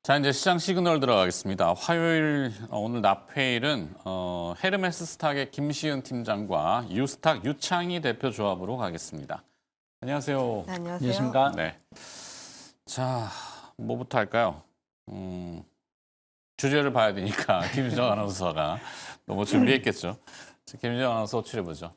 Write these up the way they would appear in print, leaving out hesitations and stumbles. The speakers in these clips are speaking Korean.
자, 이제 시장 시그널 들어가겠습니다. 화요일 오늘 납회일은 헤르메스 스탁의 김시은 팀장과 유스탁 유창희 대표 조합으로 가겠습니다. 안녕하세요. 네, 안녕하세요. 안녕하십니까? 네. 자, 뭐부터 할까요? 주제를 봐야 되니까 김희정 아나운서가 너무 준비했겠죠. 김희정 아나운서 호출해보죠.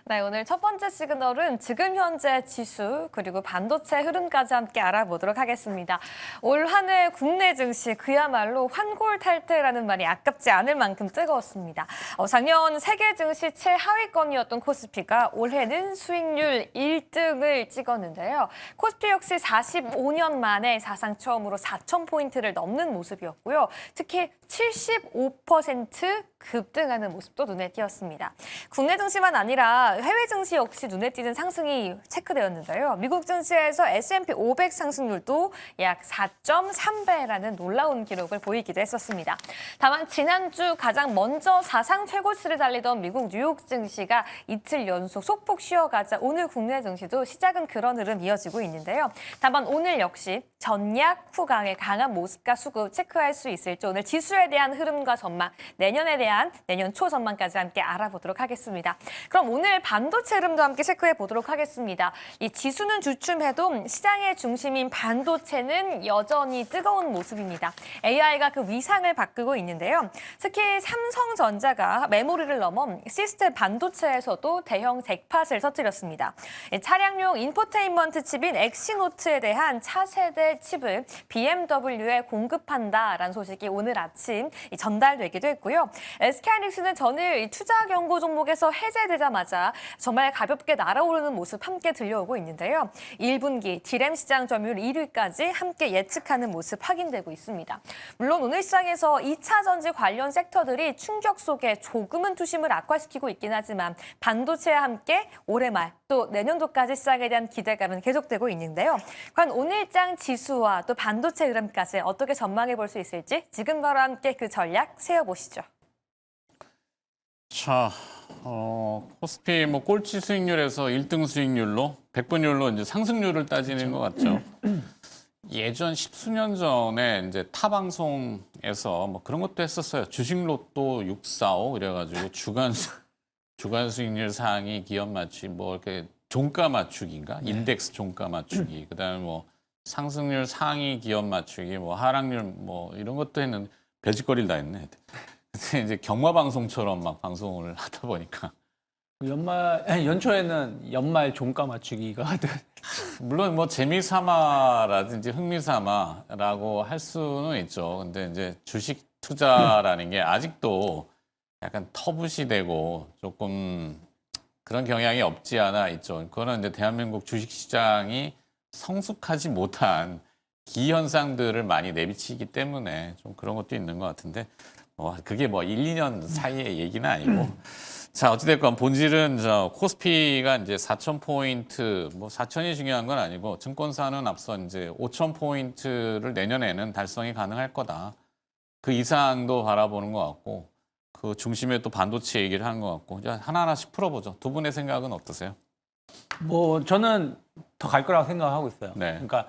네, 오늘 첫 번째 시그널은 지금 현재 지수 그리고 반도체 흐름까지 함께 알아보도록 하겠습니다. 올 한 해 국내 증시 그야말로 환골탈태라는 말이 아깝지 않을 만큼 뜨거웠습니다. 작년 세계 증시 최하위권이었던 코스피가 올해는 수익률 1등을 찍었는데요. 코스피 역시 45년 만에 사상 처음으로 4,000포인트를 넘는 모습이었고요. 특히 75% 급등하는 모습도 눈에 띄었습니다. 국내 증시만 아니라 해외 증시 역시 눈에 띄는 상승이 체크되었는데요. 미국 증시에서 S&P 500 상승률도 약 4.3배라는 놀라운 기록을 보이기도 했었습니다. 다만 지난주 가장 먼저 사상 최고치를 달리던 미국 뉴욕 증시가 이틀 연속 소폭 쉬어가자 오늘 국내 증시도 시작은 그런 흐름 이어지고 있는데요. 다만 오늘 역시 전약 후강의 강한 모습과 수급 체크할 수 있을지 오늘 지수에 대한 흐름과 전망, 내년에 대한 내년 초 전망까지 함께 알아보도록 하겠습니다. 그럼 오늘 반도체 흐름도 함께 체크해 보도록 하겠습니다. 이 지수는 주춤해도 시장의 중심인 반도체는 여전히 뜨거운 모습입니다. AI가 그 위상을 바꾸고 있는데요. 특히 삼성전자가 메모리를 넘어 시스템 반도체에서도 대형 잭팟을 터뜨렸습니다. 차량용 인포테인먼트 칩인 엑시노트에 대한 차세대 칩을 BMW에 공급한다라는 소식이 오늘 아침 전달되기도 했고요. SK하이닉스는 전일 투자 경고 종목에서 해제되자마자 정말 가볍게 날아오르는 모습 함께 들려오고 있는데요. 1분기 디램 시장 점유율 1위까지 함께 예측하는 모습 확인되고 있습니다. 물론 오늘 시장에서 2차 전지 관련 섹터들이 충격 속에 조금은 투심을 악화시키고 있긴 하지만 반도체와 함께 올해 말 또 내년도까지 시장에 대한 기대감은 계속되고 있는데요. 과연 오늘장 지수와 또 반도체 흐름까지 어떻게 전망해 볼 수 있을지 지금 바로 함께 그 전략 세워보시죠. 자, 코스피 뭐 꼴찌 수익률에서 1등 수익률로 100분율로 이제 상승률을 따지는 것 같죠. 예전 십수년 전에 이제 타 방송에서 뭐 그런 것도 했었어요. 주식 로또 645 이래가지고 주간 수익률 상위 기업 맞추기 뭐 이렇게 종가 맞추기인가? 인덱스 종가 맞추기. 그다음에 뭐 상승률 상위 기업 맞추기, 뭐 하락률 뭐 이런 것도 했는데 별짓거리를 다 했네. 근데 이제 경마 방송처럼 막 방송을 하다 보니까 연초에는 연말 종가 맞추기가 하든 물론 뭐 재미삼아라든지 흥미삼아라고 할 수는 있죠. 근데 이제 주식 투자라는 게 아직도 약간 터부시되고 조금 그런 경향이 없지 않아 있죠. 그거는 이제 대한민국 주식 시장이 성숙하지 못한 기현상들을 많이 내비치기 때문에 좀 그런 것도 있는 것 같은데 그게 뭐 1, 2년 사이의 얘기는 아니고 자, 어찌됐건 본질은 코스피가 이제 4,000포인트, 뭐 4,000이 중요한 건 아니고 증권사는 앞서 이제 5,000포인트를 내년에는 달성이 가능할 거다. 그 이상도 바라보는 것 같고 그 중심에 또 반도체 얘기를 하는 것 같고 이제 하나하나씩 풀어보죠. 두 분의 생각은 어떠세요? 뭐 저는 더 갈 거라고 생각하고 있어요. 네. 그러니까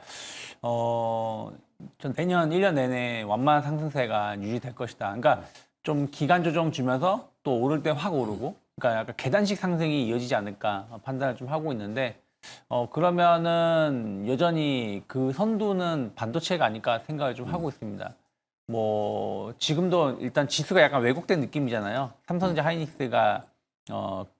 전 내년 1년 내내 완만한 상승세가 유지될 것이다. 그러니까 좀 기간 조정 주면서 또 오를 때 확 오르고 그러니까 약간 계단식 상승이 이어지지 않을까 판단을 좀 하고 있는데 그러면은 여전히 그 선두는 반도체가 아닐까 생각을 좀 하고 있습니다. 뭐 지금도 일단 지수가 약간 왜곡된 느낌이잖아요. 삼성전자 하이닉스가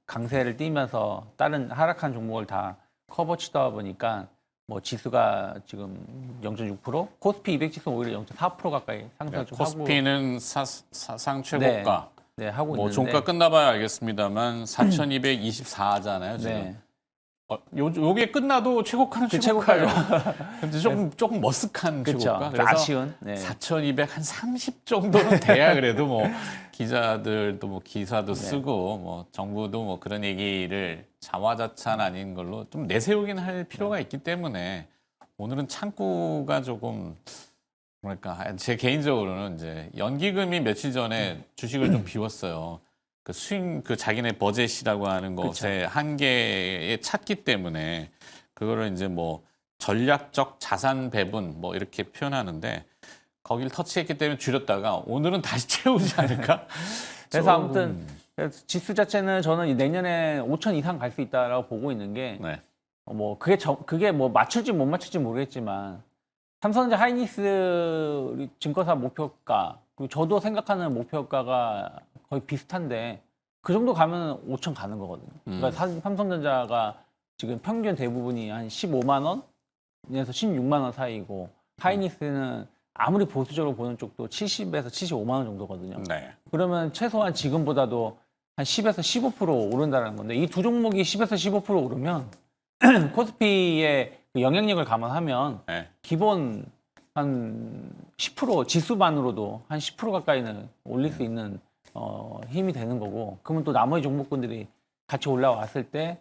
강세를 띠면서 다른 하락한 종목을 다 커버치다 보니까 뭐 지수가 지금 0.6%, 코스피 200 지수는 오히려 0.4% 가까이 상승을 좀 하고 코스피는 사상 최고가. 네, 하고 뭐 있는데 종가 끝나봐야 알겠습니다만 4,224잖아요 지금. 네. 요게 끝나도 최고가는 최고가요. 근데 조금 머쓱한 그렇죠. 최고가. 그래서 아쉬운. 네. 4,200 한 30 정도는 돼야 그래도 뭐 기자들도 뭐 기사도 네. 쓰고 뭐 정부도 뭐 그런 얘기를 자화자찬 아닌 걸로 좀 내세우긴 할 필요가 있기 때문에 오늘은 창구가 조금 뭐랄까 제 개인적으로는 이제 연기금이 며칠 전에 주식을 좀 비웠어요. 그 수익 그 자기네 버젯이라고 하는 것의 한계에 찼기 때문에 그거를 이제 뭐 전략적 자산 배분 뭐 이렇게 표현하는데 거기를 터치했기 때문에 줄였다가 오늘은 다시 채우지 않을까? 그래서 아무튼 지수 자체는 저는 내년에 5천 이상 갈 수 있다라고 보고 있는 게 네. 뭐 그게 뭐 맞출지 못 맞출지 모르겠지만 삼성전자 하이닉스 증권사 목표가 그리고 저도 생각하는 목표가가 거의 비슷한데 그 정도 가면 5천 가는 거거든요. 그러니까 삼성전자가 지금 평균 대부분이 한 15만 원에서 16만 원 사이고 하이닉스는 아무리 보수적으로 보는 쪽도 70에서 75만 원 정도거든요. 네. 그러면 최소한 지금보다도 한 10에서 15% 오른다는 건데 이 두 종목이 10에서 15% 오르면 코스피의 그 영향력을 감안하면 네. 기본 한 10% 지수만으로도 한 10% 가까이는 올릴 수 있는 힘이 되는 거고 그러면 또 나머지 종목군들이 같이 올라왔을 때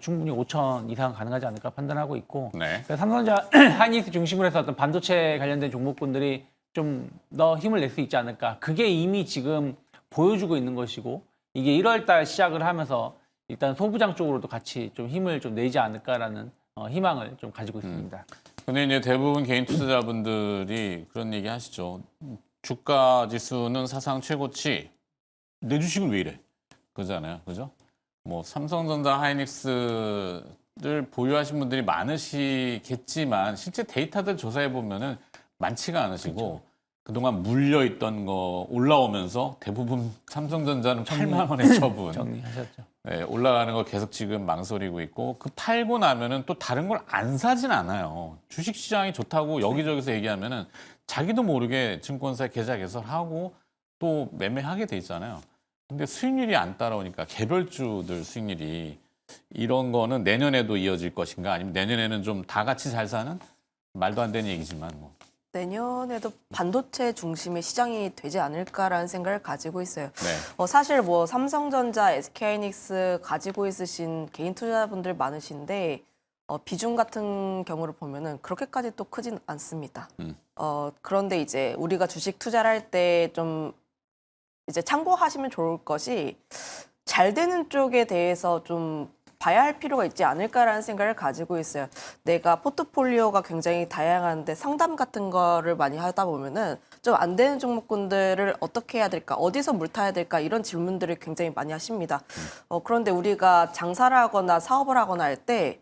충분히 5천 이상 가능하지 않을까 판단하고 있고 네. 그래서 삼성전자 하이닉스 중심으로 해서 어떤 반도체 관련된 종목군들이 좀 더 힘을 낼 수 있지 않을까. 그게 이미 지금 보여주고 있는 것이고 이게 1월 달 시작을 하면서 일단 소부장 쪽으로도 같이 좀 힘을 좀 내지 않을까라는 희망을 좀 가지고 있습니다. 근데 이제 대부분 개인 투자자분들이 그런 얘기 하시죠. 주가 지수는 사상 최고치. 내 주식은 왜 이래? 그러잖아요. 그죠? 뭐 삼성전자 하이닉스를 보유하신 분들이 많으시겠지만 실제 데이터들 조사해 보면은 많지가 않으시고 그동안 물려있던 거 올라오면서 대부분 삼성전자는 8만 원의 처분. 정리하셨죠. 네, 올라가는 거 계속 지금 망설이고 있고 그 팔고 나면은 또 다른 걸 안 사진 않아요. 주식 시장이 좋다고 여기저기서 얘기하면은 자기도 모르게 증권사에 계좌 개설하고 또 매매하게 돼 있잖아요. 근데 수익률이 안 따라오니까 개별주들 수익률이 이런 거는 내년에도 이어질 것인가 아니면 내년에는 좀 다 같이 잘 사는 말도 안 되는 얘기지만 뭐. 내년에도 반도체 중심의 시장이 되지 않을까라는 생각을 가지고 있어요. 네. 사실 뭐 삼성전자, SK하이닉스 가지고 있으신 개인 투자자분들 많으신데 비중 같은 경우를 보면은 그렇게까지 또 크진 않습니다. 그런데 이제 우리가 주식 투자를 할 때 좀 이제 참고하시면 좋을 것이 잘 되는 쪽에 대해서 좀 봐야 할 필요가 있지 않을까라는 생각을 가지고 있어요. 내가 포트폴리오가 굉장히 다양한데 상담 같은 거를 많이 하다 보면은 좀 안 되는 종목군들을 어떻게 해야 될까, 어디서 물 타야 될까 이런 질문들을 굉장히 많이 하십니다. 그런데 우리가 장사를 하거나 사업을 하거나 할 때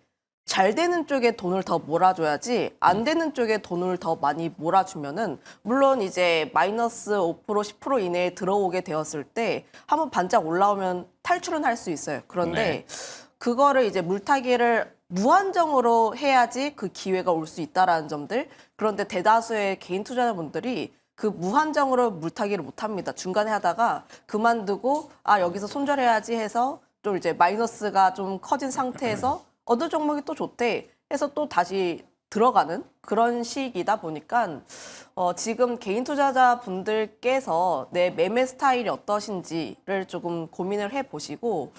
잘 되는 쪽에 돈을 더 몰아줘야지 안 되는 쪽에 돈을 더 많이 몰아주면은 물론 이제 마이너스 5% 10% 이내에 들어오게 되었을 때 한번 반짝 올라오면 탈출은 할 수 있어요. 그런데 그거를 이제 물타기를 무한정으로 해야지 그 기회가 올 수 있다라는 점들. 그런데 대다수의 개인 투자자분들이 그 무한정으로 물타기를 못 합니다. 중간에 하다가 그만두고 여기서 손절해야지 해서 좀 이제 마이너스가 좀 커진 상태에서 어느 종목이 또 좋대 해서 또 다시 들어가는 그런 시기이다 보니까 지금 개인 투자자분들께서 내 매매 스타일이 어떠신지를 조금 고민을 해보시고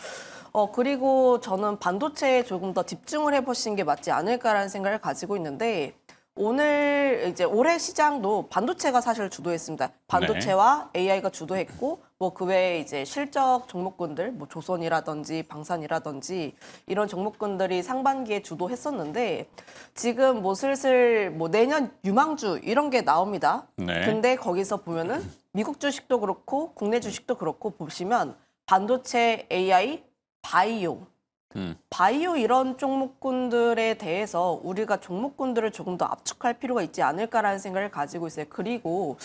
그리고 저는 반도체에 조금 더 집중을 해보시는 게 맞지 않을까라는 생각을 가지고 있는데 오늘 이제 올해 시장도 반도체가 사실 주도했습니다. 반도체와 AI가 주도했고 뭐 그 외에 이제 실적 종목군들 뭐 조선이라든지 방산이라든지 이런 종목군들이 상반기에 주도했었는데 지금 뭐 슬슬 뭐 내년 유망주 이런 게 나옵니다. 네. 근데 거기서 보면은 미국 주식도 그렇고 국내 주식도 그렇고 보시면 반도체, AI, 바이오 이런 종목군들에 대해서 우리가 종목군들을 조금 더 압축할 필요가 있지 않을까라는 생각을 가지고 있어요. 그리고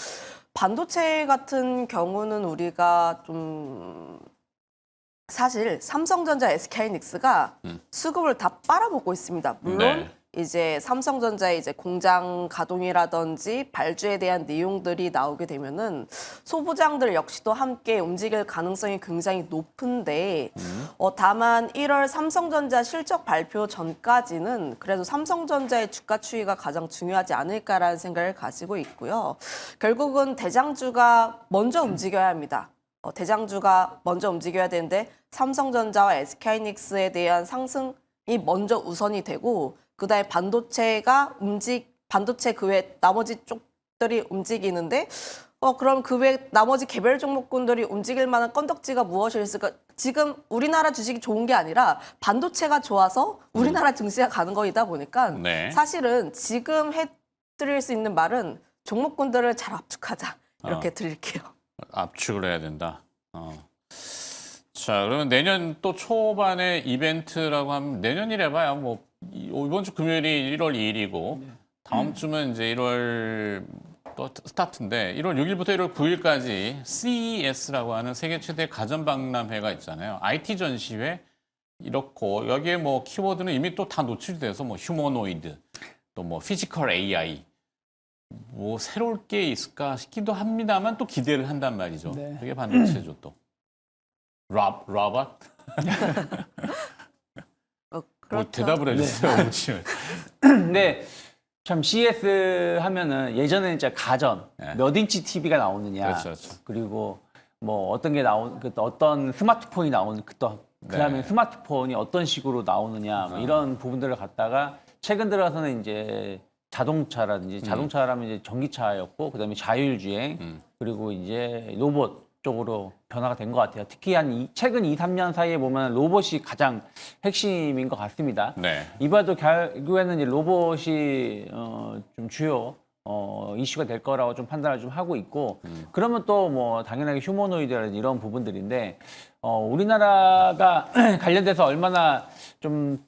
반도체 같은 경우는 우리가 좀 사실 삼성전자, SK하이닉스가 수급을 다 빨아먹고 있습니다. 물론 이제 삼성전자의 이제 공장 가동이라든지 발주에 대한 내용들이 나오게 되면은 소부장들 역시도 함께 움직일 가능성이 굉장히 높은데 다만 1월 삼성전자 실적 발표 전까지는 그래도 삼성전자의 주가 추이가 가장 중요하지 않을까라는 생각을 가지고 있고요. 결국은 대장주가 먼저 움직여야 합니다. 대장주가 먼저 움직여야 되는데 삼성전자와 SK하이닉스에 대한 상승이 먼저 우선이 되고 그다음에 반도체 그 외 나머지 쪽들이 움직이는데 그럼 그 외 나머지 개별 종목군들이 움직일 만한 건덕지가 무엇이 있을까? 지금 우리나라 주식이 좋은 게 아니라 반도체가 좋아서 우리나라 증시가 가는 거이다 보니까 네. 사실은 지금 해드릴 수 있는 말은 종목군들을 잘 압축하자 이렇게 드릴게요. 압축을 해야 된다. 자, 그러면 내년 또 초반에 이벤트라고 하면 내년이래봐야 뭐 이번 주 금요일이 1월 2일이고 다음 주면 이제 1월 또 스타트인데 1월 6일부터 1월 9일까지 CES라고 하는 세계 최대 가전박람회가 있잖아요. IT 전시회 이렇고 여기에 뭐 키워드는 이미 또 다 노출돼서 뭐 휴머노이드 또 뭐 피지컬 AI 뭐 새로울 게 있을까 싶기도 합니다만 또 기대를 한단 말이죠. 네. 그게 반도체죠 또. 로봇? 뭐 그렇죠. 대답을 해주세요. 오지은. 근데 참 CS 하면은 예전에는 진짜 가전 네. 몇 인치 TV가 나오느냐, 그렇죠, 그렇죠. 그리고 뭐 어떤 게 어떤 스마트폰이 나오는 그다음에 네. 스마트폰이 어떤 식으로 나오느냐 뭐 이런 부분들을 갖다가 최근 들어서는 이제 자동차라든지 자동차라면 이제 전기차였고 그다음에 자율주행 그리고 이제 로봇 쪽으로 변화가 된 것 같아요. 특히 최근 2, 3년 사이에 보면 로봇이 가장 핵심인 것 같습니다. 네. 이번에도 결국에는 이제 로봇이 좀 주요 이슈가 될 거라고 좀 판단을 좀 하고 있고 그러면 또 뭐 당연하게 휴머노이드라든지 이런 부분들인데 우리나라가 관련돼서 얼마나 좀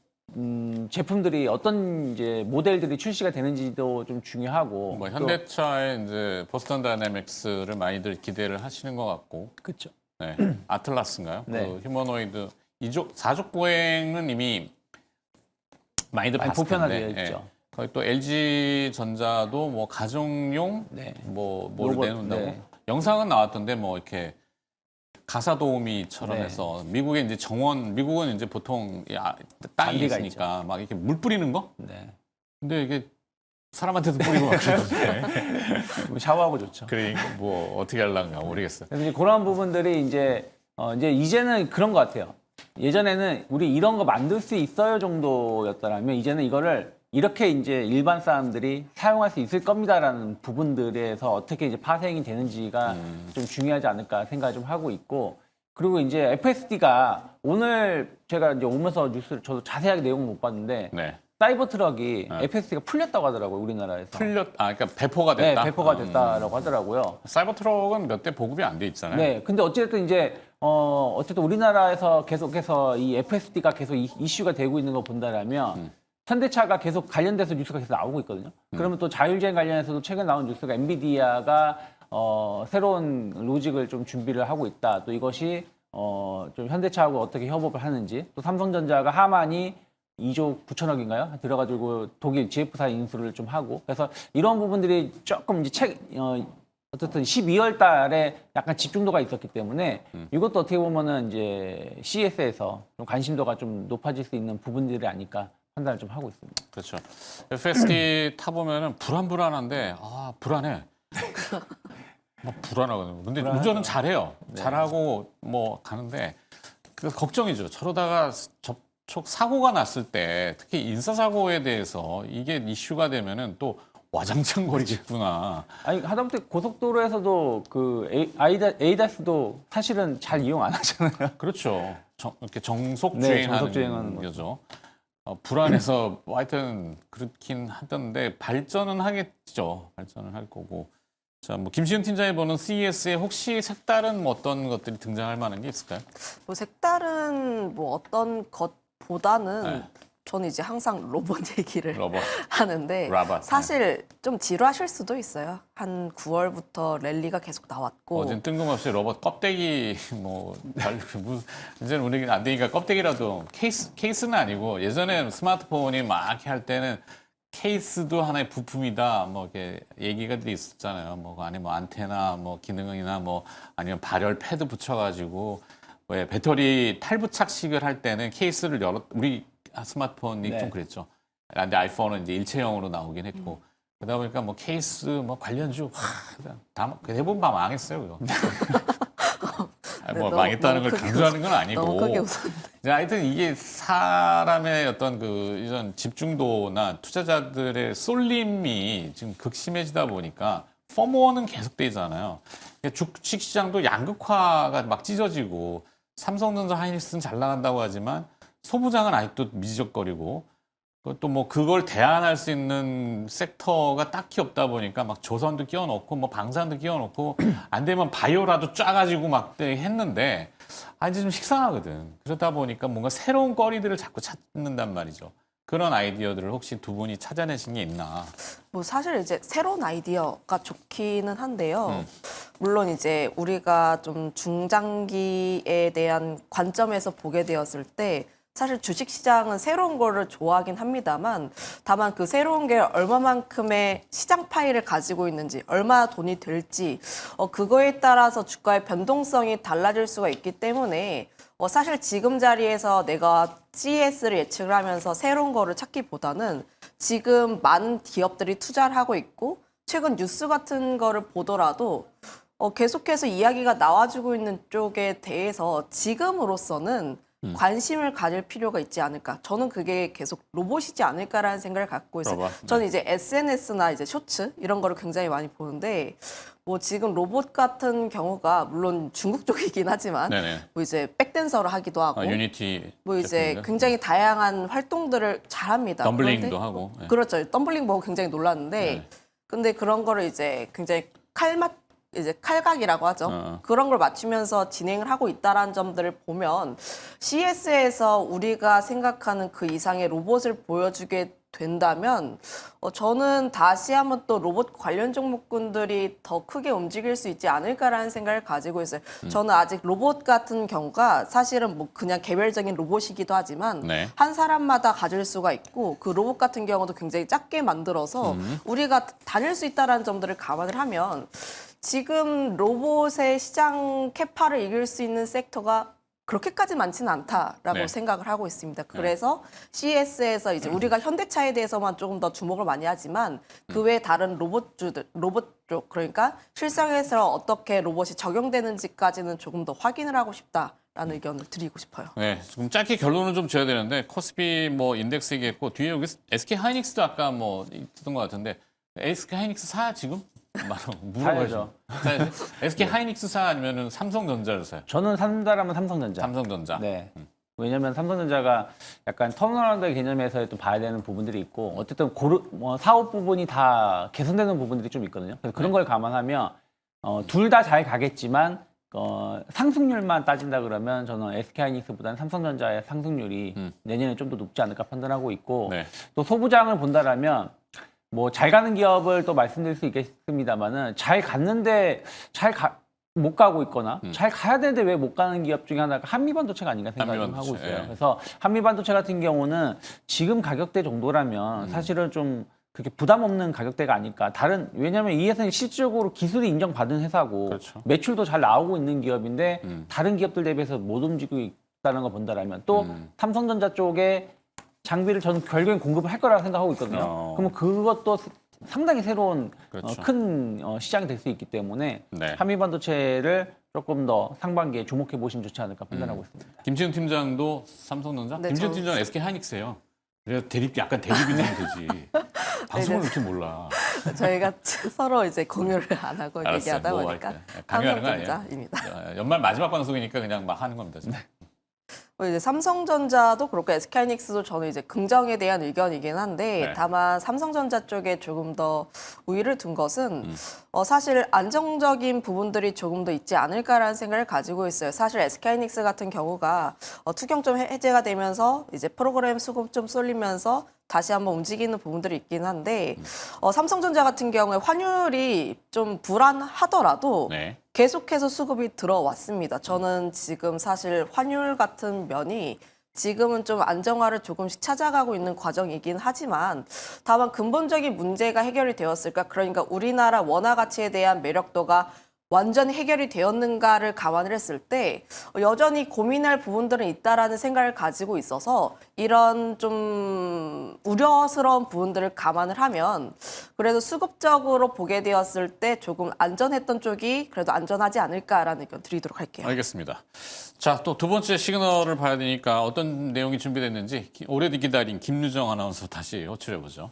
제품들이 어떤 이제 모델들이 출시가 되는지도 좀 중요하고 뭐 현대차의 이제 보스턴 다이내믹스를 많이들 기대를 하시는 것 같고, 그렇죠. 네. 아틀라스인가요? 네. 그 휴머노이드 4족 보행은 이미 많이들 많이 봤을 보편화되어 텐데, 있죠. 거기 또 LG 전자도 뭐 가정용 네. 뭐를 로봇, 내놓는다고 네. 영상은 나왔던데 뭐 이렇게 가사 도우미처럼 네. 해서 미국에 이제 미국은 이제 보통 땅이 잔디가 있으니까 막 이렇게 물 뿌리는 거? 네. 근데 이게 사람한테도 뿌리고 막 그러던데. 샤워하고 좋죠. 그러니까 뭐 어떻게 하려는가 모르겠어요. 그래서 이제 그런 부분들이 이제는 그런 것 같아요. 예전에는 우리 이런 거 만들 수 있어요 정도였더라면 이제는 이거를 이렇게 이제 일반 사람들이 사용할 수 있을 겁니다라는 부분들에서 어떻게 이제 파생이 되는지가 좀 중요하지 않을까 생각을 좀 하고 있고 그리고 이제 FSD가 오늘 제가 이제 오면서 뉴스를 저도 자세하게 내용은 못 봤는데 네. 사이버 트럭이 FSD가 풀렸다고 하더라고요 우리나라에서. 그러니까 배포가 됐다. 네, 배포가 됐다라고 하더라고요. 사이버 트럭은 몇 대 보급이 안 돼 있잖아요. 네, 근데 어쨌든 이제 어쨌든 우리나라에서 계속해서 이 FSD가 계속 이슈가 되고 있는 거 본다라면 현대차가 계속 관련돼서 뉴스가 계속 나오고 있거든요. 그러면 또 자율주행 관련해서도 최근 나온 뉴스가 엔비디아가 새로운 로직을 좀 준비를 하고 있다. 또 이것이 좀 현대차하고 어떻게 협업을 하는지 또 삼성전자가 하만이 2조 9천억인가요? 들어가지고 독일 GF사 인수를 좀 하고 그래서 이런 부분들이 조금 이제 어쨌든 12월 달에 약간 집중도가 있었기 때문에 이것도 어떻게 보면은 이제 CS에서 좀 관심도가 좀 높아질 수 있는 부분들이 아닐까 판단을 좀 하고 있습니다. 그렇죠. FSD 타보면은 불안한데 불안해. 막 불안하거든요. 근데 운전은 잘해요. 잘하고 뭐 가는데 그 걱정이죠. 저러다가 접촉 사고가 났을 때 특히 인사사고에 대해서 이게 이슈가 되면은 또 와장창 거리겠구나. 아니 하다못해 고속도로에서도 그 ADAS도 사실은 잘 이용 안 하잖아요. 그렇죠. 이렇게 정속 네, 주행하는 정속 주행하는 거죠. 불안해서 하여튼 그렇긴 하던데 발전은 하겠죠. 발전은 할 거고. 자, 뭐 김시은 팀장이 보는 CES에 혹시 색다른 뭐 어떤 것들이 등장할 만한 게 있을까요? 뭐 색다른 뭐 어떤 것보다는 네. 저는 이제 항상 로봇 얘기를 로봇, 하는데 로봇. 사실 좀 지루하실 수도 있어요. 한 9월부터 랠리가 계속 나왔고 어젠 뜬금없이 로봇 껍데기 이제는 우리는 안 되니까 껍데기라도 케이스는 아니고 예전에 스마트폰이 막 이렇게 할 때는 케이스도 하나의 부품이다 뭐 이렇게 얘기가 있었잖아요. 뭐 그 안에 뭐 안테나 뭐 기능이나 뭐 아니면 발열 패드 붙여가지고 왜 배터리 탈부착식을 할 때는 케이스를 우리 스마트폰이 네. 좀 그랬죠. 근데 아이폰은 이제 일체형으로 나오긴 했고 그러다 보니까 뭐 케이스 뭐 관련주 대부분 다 망했어요. 그거. 뭐 너무 망했다는 걸 크게 강조하는 건 아니고. 너무 크게 웃었는데. 이제 하여튼 이게 사람의 어떤 이런 집중도나 투자자들의 쏠림이 지금 극심해지다 보니까 퍼머는 계속되잖아요. 주식 시장도 양극화가 막 찢어지고 삼성전자, 하이닉스는 잘 나간다고 하지만 소부장은 아직도 미지적거리고 또 뭐 그걸 대안할 수 있는 섹터가 딱히 없다 보니까 막 조선도 끼워놓고 뭐 방산도 끼워놓고 안 되면 바이오라도 짜가지고 막 했는데 이제 좀 식상하거든. 그러다 보니까 뭔가 새로운 거리들을 자꾸 찾는단 말이죠. 그런 아이디어들을 혹시 두 분이 찾아내신 게 있나? 뭐 사실 이제 새로운 아이디어가 좋기는 한데요. 물론 이제 우리가 좀 중장기에 대한 관점에서 보게 되었을 때 사실 주식 시장은 새로운 거를 좋아하긴 합니다만 다만 그 새로운 게 얼마만큼의 시장 파이를 가지고 있는지 얼마나 돈이 될지 그거에 따라서 주가의 변동성이 달라질 수가 있기 때문에 사실 지금 자리에서 내가 CES를 예측을 하면서 새로운 거를 찾기보다는 지금 많은 기업들이 투자를 하고 있고 최근 뉴스 같은 거를 보더라도 계속해서 이야기가 나와주고 있는 쪽에 대해서 지금으로서는 관심을 가질 필요가 있지 않을까. 저는 그게 계속 로봇이지 않을까라는 생각을 갖고 있어요. 로봇? 저는 이제 SNS나 이제 쇼츠 이런 거를 굉장히 많이 보는데 뭐 지금 로봇 같은 경우가 물론 중국 쪽이긴 하지만 네네. 뭐 이제 백댄서를 하기도 하고 유니티 뭐 이제 제품인가? 굉장히 다양한 활동들을 잘합니다. 덤블링도 그런데 하고. 네. 그렇죠. 덤블링 보고 굉장히 놀랐는데 네. 근데 그런 거를 이제 굉장히 이제 칼각이라고 하죠. 그런 걸 맞추면서 진행을 하고 있다라는 점들을 보면 CS에서 우리가 생각하는 그 이상의 로봇을 보여주게 된다면 저는 다시 한번 또 로봇 관련 종목군들이 더 크게 움직일 수 있지 않을까라는 생각을 가지고 있어요. 저는 아직 로봇 같은 경우가 사실은 뭐 그냥 개별적인 로봇이기도 하지만 네. 한 사람마다 가질 수가 있고 그 로봇 같은 경우도 굉장히 작게 만들어서 우리가 다닐 수 있다는 점들을 감안을 하면 지금 로봇의 시장 캐파를 이길 수 있는 섹터가 그렇게까지 많지는 않다라고 네. 생각을 하고 있습니다. 그래서 CES에서 이제 우리가 현대차에 대해서만 조금 더 주목을 많이 하지만 그 외에 다른 로봇 쪽 그러니까 실생에서 어떻게 로봇이 적용되는지까지는 조금 더 확인을 하고 싶다라는 의견을 드리고 싶어요. 네, 지금 짧게 결론을 좀 지어야 되는데 코스피 뭐 인덱스 얘기했고 뒤에 여기 SK 하이닉스도 아까 뭐 있던 것 같은데 SK 하이닉스 사 지금? 물어봐야죠. SK 하이닉스 사 아니면은 삼성전자를 사요? 저는 산다라면 삼성전자. 삼성전자. 네. 왜냐하면 삼성전자가 약간 턴어라운드 개념에서 또 봐야 되는 부분들이 있고 어쨌든 사업 부분이 다 개선되는 부분들이 좀 있거든요. 그래서 그런 걸 감안하면 둘 다 잘 가겠지만 상승률만 따진다 그러면 저는 SK하이닉스보다는 삼성전자의 상승률이 내년에 좀 더 높지 않을까 판단하고 있고 네. 또 소부장을 본다라면 뭐 잘 가는 기업을 또 말씀드릴 수 있겠습니다만은 잘 갔는데 못 가고 있거나 잘 가야 되는데 왜 못 가는 기업 중에 하나가 한미반도체가 아닌가 생각을 하고 한미반도체, 있어요. 예. 그래서 한미반도체 같은 경우는 지금 가격대 정도라면 사실은 좀 그렇게 부담 없는 가격대가 아닐까. 왜냐하면 이 회사는 실질적으로 기술이 인정받은 회사고 그렇죠. 매출도 잘 나오고 있는 기업인데 다른 기업들 대비해서 못 움직이고 있다는 걸 본다라면 또 삼성전자 쪽에 장비를 저는 결국엔 공급을 할 거라고 생각하고 있거든요. 그러면 그것도 상당히 새로운 그렇죠. 큰 시장이 될 수 있기 때문에 네. 한미반도체를 조금 더 상반기에 주목해 보시면 좋지 않을까 판단하고 있습니다. 김지훈 팀장도 삼성전자? 네, 김지훈 저- 팀장은 SK 하이닉스예요. 그래서 약간 대립이 되면 되지. 방송을 이렇게 몰라. 저희가 서로 이제 공유를 안 하고 알았어요. 얘기하다 뭐 보니까 할까요? 강요하는 거 아니에요? 삼성전자입니다. 연말 마지막 방송이니까 그냥 막 하는 겁니다. 진짜. 이제 삼성전자도 그렇고 SK하이닉스도 저는 이제 긍정에 대한 의견이긴 한데 네. 다만 삼성전자 쪽에 조금 더 우위를 둔 것은 사실 안정적인 부분들이 조금 더 있지 않을까라는 생각을 가지고 있어요. 사실 SK하이닉스 같은 경우가 투경 좀 해제가 되면서 이제 프로그램 수급 좀 쏠리면서 다시 한번 움직이는 부분들이 있긴 한데 삼성전자 같은 경우에 환율이 좀 불안하더라도 네. 계속해서 수급이 들어왔습니다. 저는 지금 사실 환율 같은 면이 지금은 좀 안정화를 조금씩 찾아가고 있는 과정이긴 하지만 다만 근본적인 문제가 해결이 되었을까? 그러니까 우리나라 원화 가치에 대한 매력도가 완전히 해결이 되었는가를 감안을 했을 때 여전히 고민할 부분들은 있다라는 생각을 가지고 있어서 이런 좀 우려스러운 부분들을 감안을 하면 그래도 수급적으로 보게 되었을 때 조금 안전했던 쪽이 그래도 안전하지 않을까라는 의견 드리도록 할게요. 알겠습니다. 자, 또 두 번째 시그널을 봐야 되니까 어떤 내용이 준비됐는지 오래 기다린 김유정 아나운서 다시 호출해 보죠.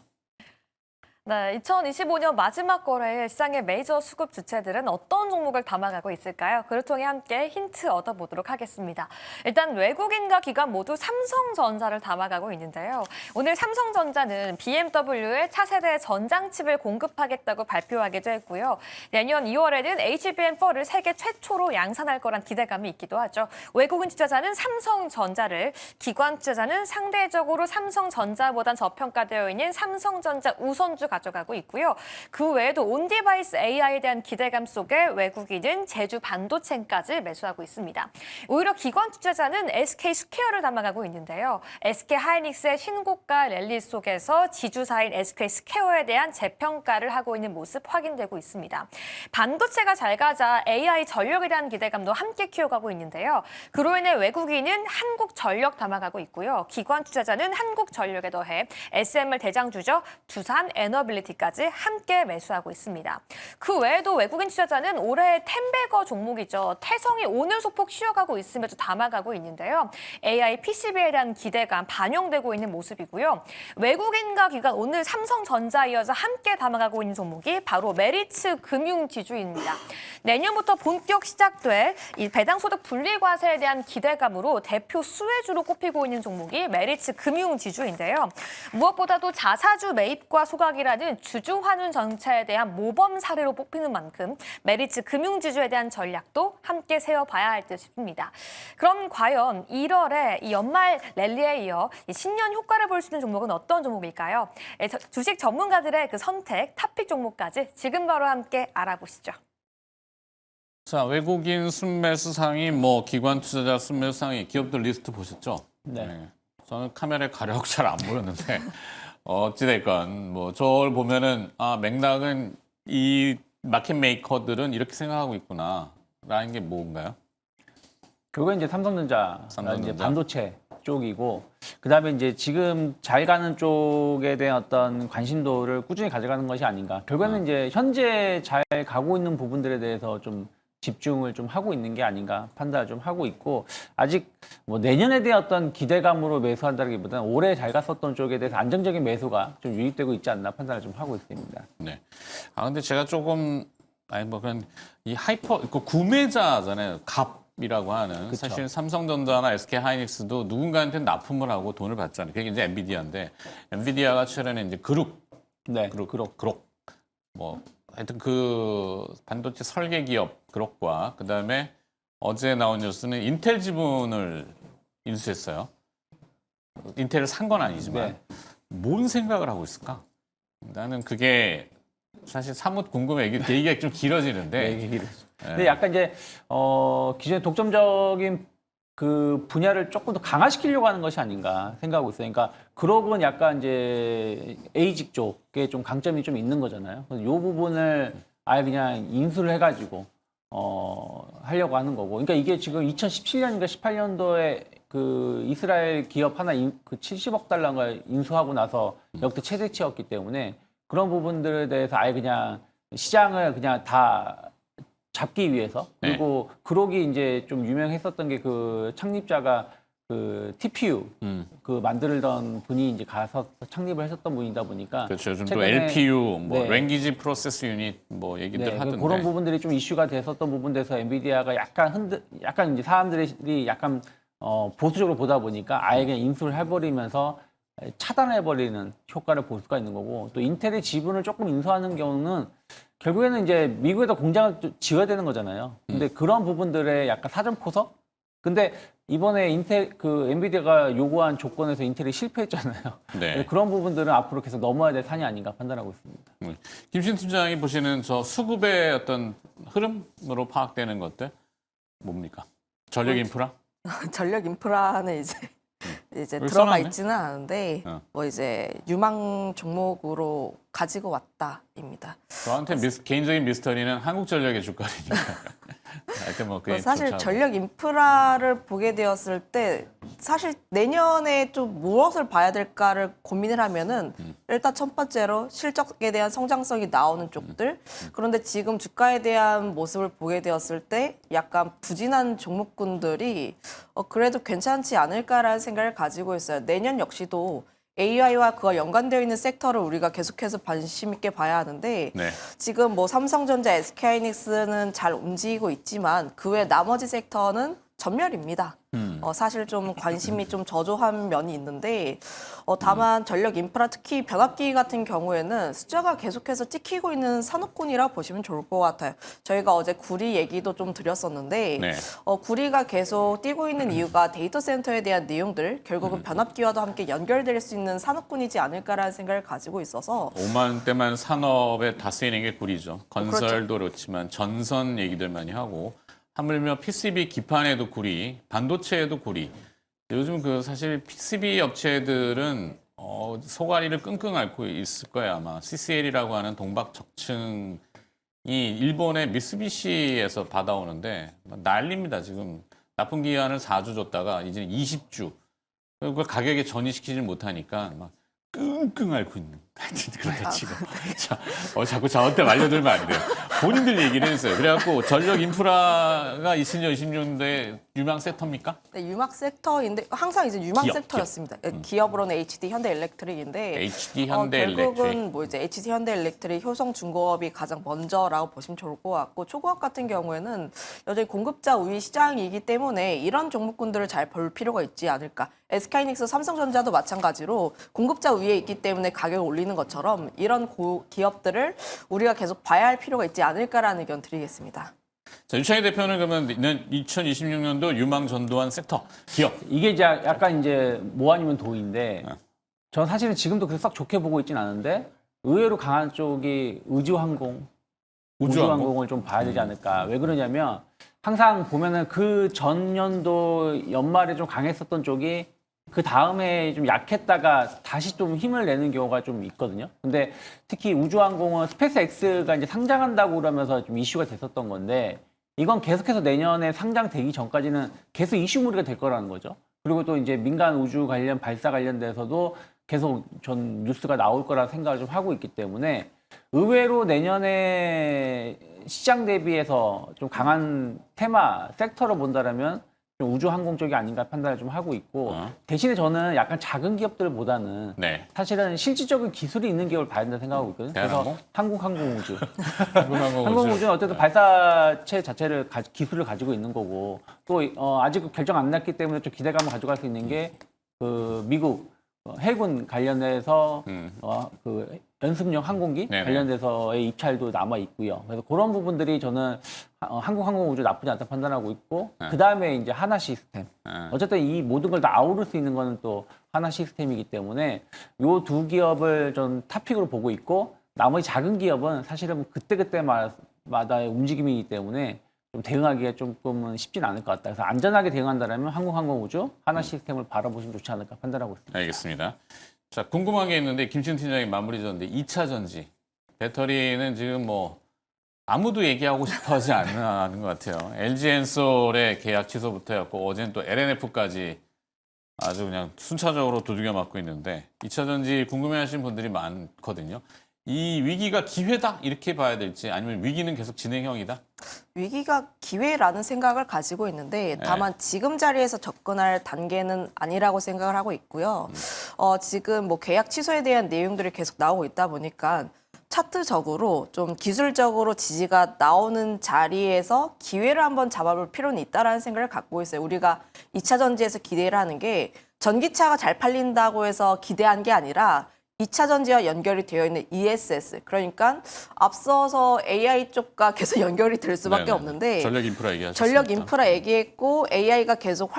네, 2025년 마지막 거래일 시장의 메이저 수급 주체들은 어떤 종목을 담아가고 있을까요? 그를 통해 함께 힌트 얻어보도록 하겠습니다. 일단 외국인과 기관 모두 삼성전자를 담아가고 있는데요. 오늘 삼성전자는 BMW의 차세대 전장칩을 공급하겠다고 발표하기도 했고요. 내년 2월에는 HBM4를 세계 최초로 양산할 거란 기대감이 있기도 하죠. 외국인 투자자는 삼성전자를, 기관 투자자는 상대적으로 삼성전자보단 저평가되어 있는 삼성전자 우선주 가져가고 있고요. 그 외에도 온디바이스 AI에 대한 기대감 속에 외국인은 제주 반도체까지 매수하고 있습니다. 오히려 기관 투자자는 SK 스퀘어를 담아가고 있는데요. SK 하이닉스의 신고가 랠리 속에서 지주사인 SK 스퀘어에 대한 재평가를 하고 있는 모습 확인되고 있습니다. 반도체가 잘 가자 AI 전력에 대한 기대감도 함께 키워가고 있는데요. 그로 인해 외국인은 한국전력 담아가고 있고요. 기관 투자자는 한국전력에 더해 SML 대장주죠. 두산 에너빌리티까지 함께 매수하고 있습니다. 그 외에도 외국인 투자자는 올해의 텐베거 종목이죠. 태성이 오늘 소폭 쉬어가고 있으면서 담아가고 있는데요. AI PCB에 대한 기대감 반영되고 있는 모습이고요. 외국인과 기관 오늘 삼성전자에 이어서 함께 담아가고 있는 종목이 바로 메리츠 금융지주입니다. 내년부터 본격 시작될 이 배당소득 분리과세에 대한 기대감으로 대표 수혜주로 꼽히고 있는 종목이 메리츠 금융지주인데요. 무엇보다도 자사주 매입과 소각이라는 주주 환원 정책에 대한 모범 사례로 뽑히는 만큼 메리츠 금융지주에 대한 전략도 함께 세워봐야 할 듯 싶습니다. 그럼 과연 1월에 이 연말 랠리에 이어 이 신년 효과를 볼 수 있는 종목은 어떤 종목일까요? 주식 전문가들의 그 선택, 탑픽 종목까지 지금 바로 함께 알아보시죠. 자, 외국인 순매수 상위, 뭐 기관 투자자 순매수 상위, 기업들 리스트 보셨죠? 네. 저는 카메라에 가려고 잘 안 보였는데 어찌됐건 뭐 저걸 보면은 맥락은 이 마켓 메이커들은 이렇게 생각하고 있구나라는 게 뭔가요? 그거 이제 삼성전자, 삼성전자. 이제 반도체 쪽이고, 그다음에 이제 지금 잘 가는 쪽에 대한 어떤 관심도를 꾸준히 가져가는 것이 아닌가. 결국에는 이제 현재 잘 가고 있는 부분들에 대해서 좀 집중을 좀 하고 있는 게 아닌가 판단을 좀 하고 있고, 아직 뭐 내년에 대한 어떤 기대감으로 매수한다기보다는 올해 잘 갔었던 쪽에 대해서 안정적인 매수가 좀 유입되고 있지 않나 판단을 좀 하고 있습니다. 네. 근데 제가 조금 뭐 그냥 이 그 구매자잖아요. 갑이라고 하는 그쵸. 사실 삼성전자나 SK 하이닉스도 누군가한테 납품을 하고 돈을 받잖아요. 그게 이제 엔비디아인데 엔비디아가 최근에 이제 그룹 네, 그룹 뭐 하여튼 그 반도체 설계 기업 그룹과 그다음에 어제 나온 뉴스는 인텔 지분을 인수했어요. 인텔을 산 건 아니지만 네. 뭔 생각을 하고 있을까? 나는 그게 사실 사뭇 궁금해. 이게 얘기가 좀 길어지는데. 네, 근데 약간 이제 기존의 독점적인 그 분야를 조금 더 강화시키려고 하는 것이 아닌가 생각하고 있어요. 그러니까 그룹은 약간 이제 에이직 쪽에 좀 강점이 좀 있는 거잖아요. 그래서 이 부분을 아예 그냥 인수를 해가지고 하려고 하는 거고. 그러니까 이게 지금 2017년인가 18년도에 그 이스라엘 기업 하나 그 70억 달러가 인수하고 나서 역대 최대치였기 때문에 그런 부분들에 대해서 아예 그냥 시장을 그냥 다 잡기 위해서. 그리고 그록이 이제 좀 유명했었던 게 그 창립자가 그 TPU 그 만들던 분이 이제 가서 창립을 했었던 분이다 보니까 그렇죠. 요즘 또 최근에- LPU, 뭐 네. 랭귀지 프로세스 유닛 뭐 얘기들 네, 하던데. 그런 부분들이 좀 이슈가 됐었던 부분에서 엔비디아가 약간 이제 사람들이 약간 보수적으로 보다 보니까 아예 그냥 인수를 해버리면서 차단해버리는 효과를 볼 수가 있는 거고, 또 인텔의 지분을 조금 인수하는 경우는 결국에는 이제 미국에다 공장을 또 지어야 되는 거잖아요. 근데 그런 부분들의 약간 사전 포석? 근데 이번에 엔비디아가 요구한 조건에서 인텔이 실패했잖아요. 네. 그런 부분들은 앞으로 계속 넘어야 될 산이 아닌가 판단하고 있습니다. 김신 팀장이 보시는 저 수급의 어떤 흐름으로 파악되는 것들 뭡니까? 전력 인프라? 전력 인프라는 이제 여기 들어가 써놨네? 있지는 않은데 뭐 이제 유망 종목으로 가지고 왔다입니다. 저한테 개인적인 미스터리는 한국전력의 주가리니까. 하여튼 뭐 그게 사실 좋죠. 전력 인프라를 보게 되었을 때 사실 내년에 좀 무엇을 봐야 될까를 고민을 하면은 일단 첫 번째로 실적에 대한 성장성이 나오는 쪽들. 그런데 지금 주가에 대한 모습을 보게 되었을 때 약간 부진한 종목군들이 그래도 괜찮지 않을까라는 생각을 가지고 있어요. 내년 역시도 AI와 그와 연관되어 있는 섹터를 우리가 계속해서 관심 있게 봐야 하는데 네. 지금 뭐 삼성전자, SK하이닉스는 잘 움직이고 있지만 그 외 나머지 섹터는 전멸입니다. 사실 좀 관심이 좀 저조한 면이 있는데 다만 전력 인프라 특히 변압기 같은 경우에는 숫자가 계속해서 찍히고 있는 산업군이라 보시면 좋을 것 같아요. 저희가 어제 구리 얘기도 좀 드렸었는데 네. 구리가 계속 뛰고 있는 이유가 데이터 센터에 대한 내용들 결국은 변압기와도 함께 연결될 수 있는 산업군이지 않을까라는 생각을 가지고 있어서 5만 대만 산업에 다 쓰이는 게 구리죠. 건설도 그렇죠. 그렇지만 전선 얘기들 많이 하고 하물며 PCB 기판에도 구리, 반도체에도 구리. 요즘 그 사실 PCB 업체들은 소가리를 끙끙 앓고 있을 거예요 아마. CCL이라고 하는 동박 적층이 일본의 미쓰비시에서 받아오는데 난립니다 지금. 납품 기한을 4주 줬다가 이제 20주. 그걸 가격에 전이시키지 못하니까 막 끙끙 앓고 있는. 하여튼 그렇다 치고. 자, 자꾸 저한테 말려들면 안 돼요. 본인들 얘기를 했어요. 그래갖고 전력 인프라가 2026년도에 유망 섹터입니까? 네, 유망 섹터인데 항상 이제 유망 기업. 섹터였습니다. 기업으로는 HD 현대일렉트릭인데 HD 현대일렉트릭. 결국은 뭐 이제 HD 현대일렉트릭, 효성중공업이 가장 먼저라고 보시면 좋을 것 같고 초공업 같은 경우에는 여전히 공급자 우위 시장이기 때문에 이런 종목군들을 잘 볼 필요가 있지 않을까. SK하이닉스, 삼성전자도 마찬가지로 공급자 우위에 있기 때문에 가격을 올리는 것처럼 이런 기업들을 우리가 계속 봐야 할 필요가 있지 않을까라는 의견 드리겠습니다. 자, 유창희 대표는 그러면 2026년도 유망 전도한 섹터 기업. 이게 이제 약간 이제 뭐 아니면 도인데 전 사실은 지금도 그렇게 썩 좋게 보고 있진 않은데 의외로 강한 쪽이 우주항공, 우주항공을 좀 봐야 되지 않을까. 왜 그러냐면 항상 보면은 그 전년도 연말에 좀 강했었던 쪽이 그 다음에 좀 약했다가 다시 좀 힘을 내는 경우가 좀 있거든요. 근데 특히 우주항공은 스페이스X가 이제 상장한다고 그러면서 좀 이슈가 됐었던 건데 이건 계속해서 내년에 상장되기 전까지는 계속 이슈물이가 될 거라는 거죠. 그리고 또 이제 민간 우주 관련 발사 관련돼서도 계속 전 뉴스가 나올 거라 생각을 좀 하고 있기 때문에 의외로 내년에 시장 대비해서 좀 강한 테마 섹터로 본다라면 좀 우주항공 쪽이 아닌가 판단을 좀 하고 있고 대신에 저는 약간 작은 기업들보다는 네. 사실은 실질적인 기술이 있는 기업을 봐야 된다 생각하고 있거든요. 대한항공? 그래서 한국항공우주. 한국항공 항공우주는 어쨌든 발사체 자체를 기술을 가지고 있는 거고 또 아직 결정 안 났기 때문에 좀 기대감을 가져갈 수 있는 게 그 미국 해군 관련해서 그 연습용 항공기 네네. 관련돼서의 입찰도 남아 있고요. 그래서 그런 부분들이 저는 한국항공우주 나쁘지 않다 판단하고 있고 그 다음에 이제 하나 시스템. 어쨌든 이 모든 걸 다 아우를 수 있는 거는 또 하나 시스템이기 때문에 요 두 기업을 전 탑픽으로 보고 있고 나머지 작은 기업은 사실은 그때그때마다의 움직임이기 때문에 좀 대응하기가 조금은 쉽진 않을 것 같다. 그래서 안전하게 대응한다면 한국항공우주 하나 시스템을 바라보시면 좋지 않을까 판단하고 있습니다. 알겠습니다. 자, 궁금한 게 있는데 김치훈 팀장이 마무리 졌는데 2차 전지 배터리는 지금 뭐 아무도 얘기하고 싶어하지 않는 것 같아요. LG엔솔의 계약 취소부터 해갖고 어제는 또 LNF까지 아주 그냥 순차적으로 두들겨 맞고 있는데 2차 전지 궁금해하시는 분들이 많거든요. 이 위기가 기회다 이렇게 봐야 될지 아니면 위기는 계속 진행형이다? 위기가 기회라는 생각을 가지고 있는데 다만 지금 자리에서 접근할 단계는 아니라고 생각을 하고 있고요. 지금 뭐 계약 취소에 대한 내용들이 계속 나오고 있다 보니까 차트적으로 좀 기술적으로 지지가 나오는 자리에서 기회를 한번 잡아볼 필요는 있다라는 생각을 갖고 있어요. 우리가 2차 전지에서 기대를 하는 게 전기차가 잘 팔린다고 해서 기대한 게 아니라 2차 전지와 연결이 되어 있는 ESS, 그러니까 앞서서 AI 쪽과 계속 연결이 될 수밖에 네네. 없는데 전력 인프라 얘기하셨습니다. 전력 인프라 얘기했고 AI가 계속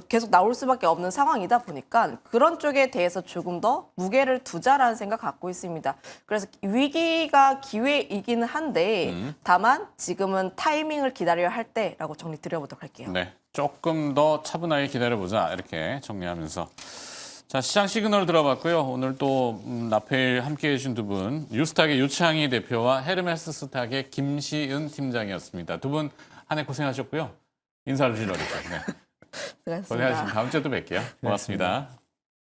계속 나올 수밖에 없는 상황이다 보니까 그런 쪽에 대해서 조금 더 무게를 두자라는 생각 갖고 있습니다. 그래서 위기가 기회이기는 한데 다만 지금은 타이밍을 기다려야 할 때라고 정리 드려보도록 할게요. 네, 조금 더 차분하게 기다려보자 이렇게 정리하면서 자, 시장 시그널 들어봤고요. 오늘 또 나페일 함께해 주신 두 분, 뉴스탁의 유창희 대표와 헤르메스 스탁의 김시은 팀장이었습니다. 두 분 한 해 고생하셨고요. 인사를 드리려고 했죠. 네. 수고하셨습니다. 고생하셨습니다. 다음 주에 또 뵐게요. 고맙습니다.